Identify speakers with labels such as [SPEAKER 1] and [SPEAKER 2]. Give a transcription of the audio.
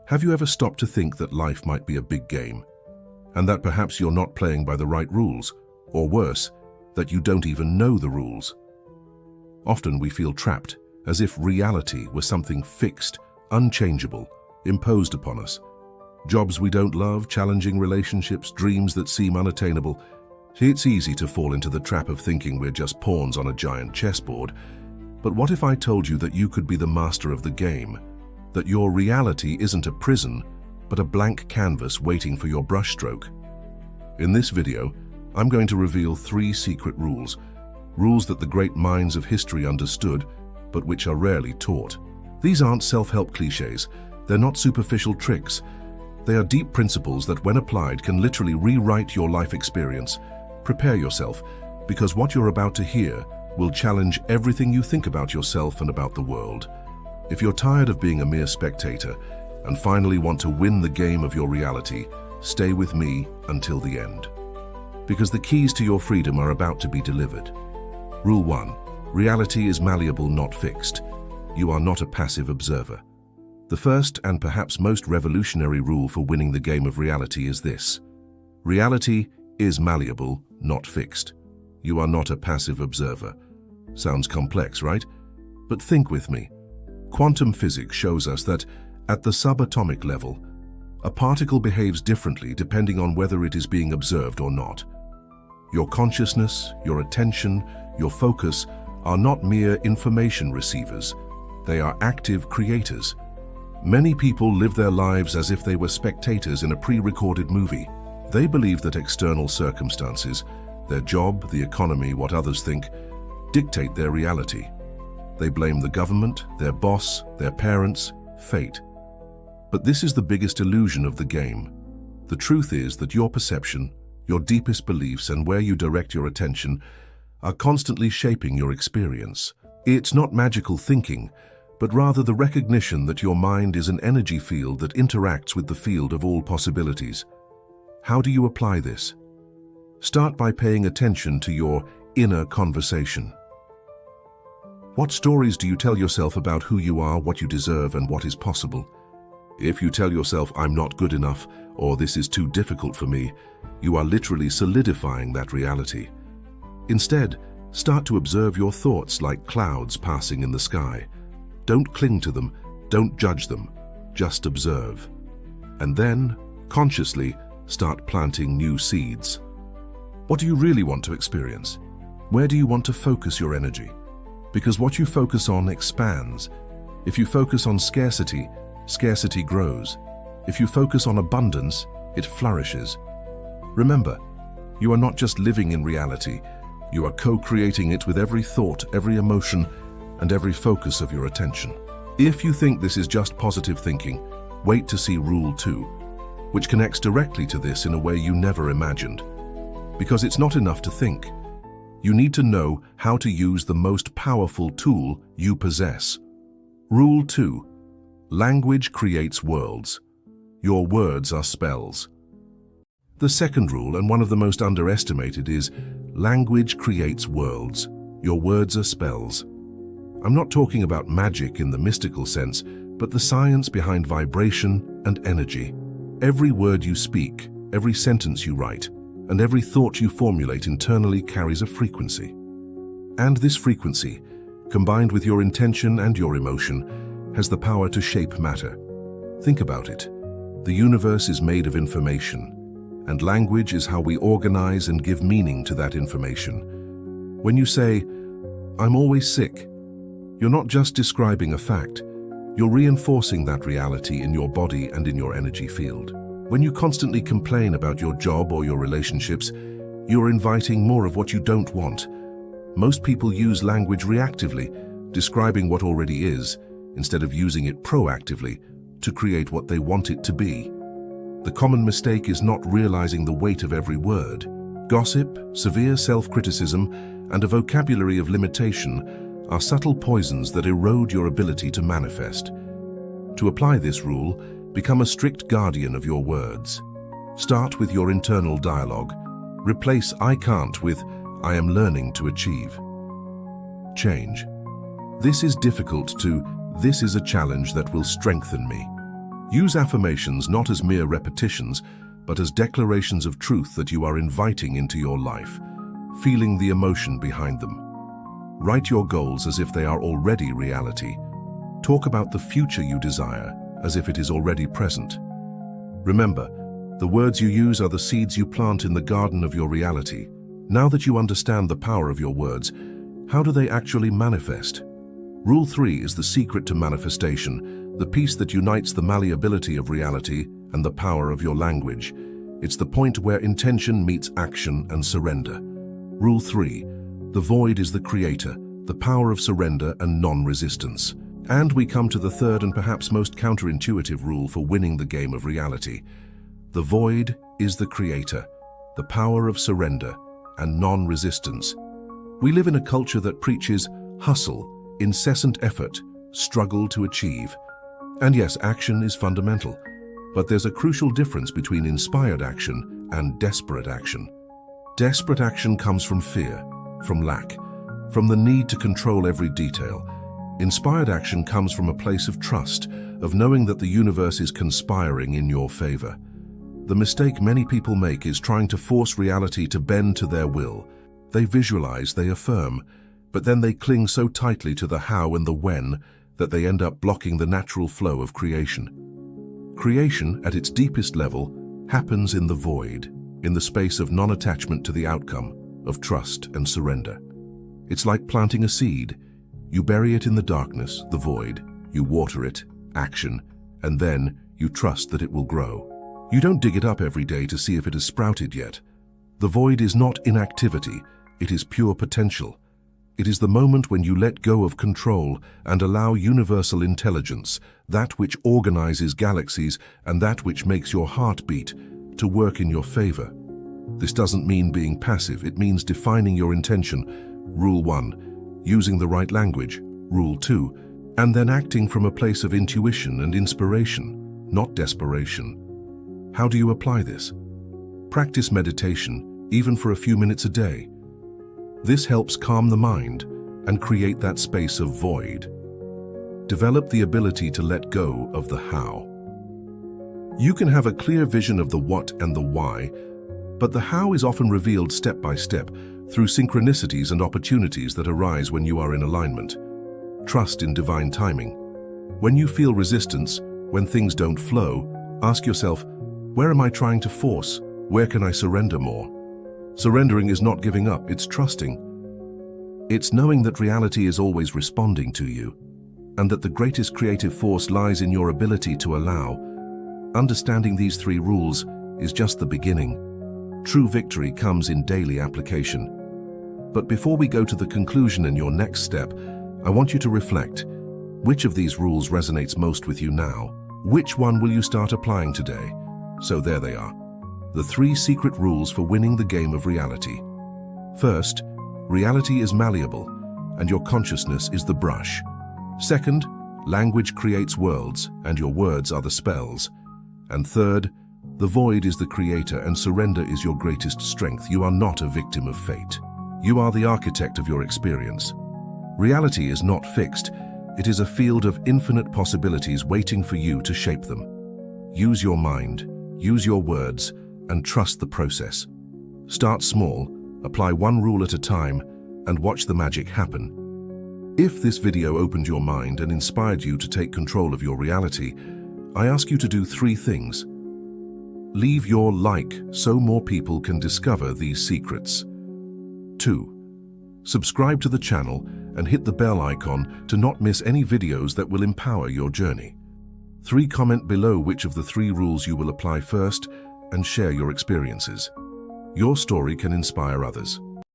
[SPEAKER 1] Have you ever stopped to think that life might be a big game, and that perhaps you're not playing by the right rules, or worse, that you don't even know the rules? Often we feel trapped, as if reality were something fixed, unchangeable, imposed upon us. Jobs we don't love, challenging relationships, dreams that seem unattainable. It's easy to fall into the trap of thinking we're just pawns on a giant chessboard. But what if I told you that you could be the master of the game? That your reality isn't a prison, but a blank canvas waiting for your brushstroke? In this video, I'm going to reveal 3 secret rules. Rules that the great minds of history understood, but which are rarely taught. These aren't self-help cliches. They're not superficial tricks. They are deep principles that, when applied, can literally rewrite your life experience. Prepare yourself, because what you're about to hear will challenge everything you think about yourself and about the world. If you're tired of being a mere spectator and finally want to win the game of your reality, stay with me until the end. Because the keys to your freedom are about to be delivered. Rule 1. Reality is malleable, not fixed. You are not a passive observer. The first and perhaps most revolutionary rule for winning the game of reality is this: reality is malleable, not fixed. You are not a passive observer. Sounds complex, right? But think with me. Quantum physics shows us that, at the subatomic level, a particle behaves differently depending on whether it is being observed or not. Your consciousness, your attention, your focus are not mere information receivers. They are active creators. Many people live their lives as if they were spectators in a pre-recorded movie. They believe that external circumstances, their job, the economy, what others think, dictate their reality. They blame the government, their boss, their parents, fate. But this is the biggest illusion of the game. The truth is that your perception, your deepest beliefs, and where you direct your attention are constantly shaping your experience. It's not magical thinking, but rather the recognition that your mind is an energy field that interacts with the field of all possibilities. How do you apply this? Start by paying attention to your inner conversation. What stories do you tell yourself about who you are, what you deserve, and what is possible? If you tell yourself, "I'm not good enough," or "this is too difficult for me," you are literally solidifying that reality. Instead, start to observe your thoughts like clouds passing in the sky. Don't cling to them, don't judge them, just observe. And then, consciously, start planting new seeds. What do you really want to experience? Where do you want to focus your energy? Because what you focus on expands. If you focus on scarcity, scarcity grows. If you focus on abundance, it flourishes. Remember, you are not just living in reality, you are co-creating it with every thought, every emotion, and every focus of your attention. If you think this is just positive thinking, wait to see Rule 2, which connects directly to this in a way you never imagined. Because it's not enough to think. You need to know how to use the most powerful tool you possess. Rule 2. Language creates worlds. Your words are spells. The second rule, and one of the most underestimated, is language creates worlds. Your words are spells. I'm not talking about magic in the mystical sense, but the science behind vibration and energy. Every word you speak, every sentence you write, and every thought you formulate internally carries a frequency. And this frequency, combined with your intention and your emotion, has the power to shape matter. Think about it. The universe is made of information, and language is how we organize and give meaning to that information. When you say, "I'm always sick," you're not just describing a fact, you're reinforcing that reality in your body and in your energy field. When you constantly complain about your job or your relationships, you're inviting more of what you don't want. Most people use language reactively, describing what already is, instead of using it proactively to create what they want it to be. The common mistake is not realizing the weight of every word. Gossip, severe self-criticism, and a vocabulary of limitation are subtle poisons that erode your ability to manifest. To apply this rule, become a strict guardian of your words. Start with your internal dialogue. Replace "I can't" with "I am learning to achieve." Change. This is difficult to "this is a challenge that will strengthen me." Use affirmations not as mere repetitions, but as declarations of truth that you are inviting into your life, feeling the emotion behind them. Write your goals as if they are already reality. Talk about the future you desire as if it is already present. Remember, the words you use are the seeds you plant in the garden of your reality. Now that you understand the power of your words, how do they actually manifest? Rule 3 is the secret to manifestation, the piece that unites the malleability of reality and the power of your language. It's the point where intention meets action and surrender. Rule 3. The void is the creator, the power of surrender and non-resistance. And we come to the third and perhaps most counterintuitive rule for winning the game of reality. The void is the creator, the power of surrender and non-resistance. We live in a culture that preaches hustle, incessant effort, struggle to achieve. And yes, action is fundamental, but there's a crucial difference between inspired action and desperate action. Desperate action comes from fear, from lack, from the need to control every detail. Inspired action comes from a place of trust, of knowing that the universe is conspiring in your favor. The mistake many people make is trying to force reality to bend to their will. They visualize, they affirm, but then they cling so tightly to the how and the when that they end up blocking the natural flow of creation. Creation, at its deepest level, happens in the void, in the space of non-attachment to the outcome, of trust and surrender. It's like planting a seed. You bury it in the darkness, the void, you water it, action, and then you trust that it will grow. You don't dig it up every day to see if it has sprouted yet. The void is not inactivity, it is pure potential. It is the moment when you let go of control and allow universal intelligence, that which organizes galaxies and that which makes your heart beat, to work in your favor. This doesn't mean being passive, it means defining your intention. Rule 1, using the right language. Rule 2, and then acting from a place of intuition and inspiration, not desperation. How do you apply this? Practice meditation, even for a few minutes a day. This helps calm the mind and create that space of void. Develop the ability to let go of the how. You can have a clear vision of the what and the why, but the how is often revealed step by step through synchronicities and opportunities that arise when you are in alignment. Trust in divine timing. When you feel resistance, when things don't flow, ask yourself, where am I trying to force? Where can I surrender more? Surrendering is not giving up, it's trusting. It's knowing that reality is always responding to you, and that the greatest creative force lies in your ability to allow. Understanding these 3 rules is just the beginning. True victory comes in daily application. But before we go to the conclusion and your next step, I want you to reflect. Which of these rules resonates most with you now? Which one will you start applying today? So there they are. The 3 secret rules for winning the game of reality. First, reality is malleable, and your consciousness is the brush. Second, language creates worlds, and your words are the spells. And third, the void is the creator and surrender is your greatest strength. You are not a victim of fate. You are the architect of your experience. Reality is not fixed. It is a field of infinite possibilities waiting for you to shape them. Use your mind, use your words, and trust the process. Start small, apply 1 rule at a time, and watch the magic happen. If this video opened your mind and inspired you to take control of your reality, I ask you to do 3 things. Leave your like so more people can discover these secrets. 2. Subscribe to the channel and hit the bell icon to not miss any videos that will empower your journey. 3. Comment below which of the 3 rules you will apply first and share your experiences. Your story can inspire others.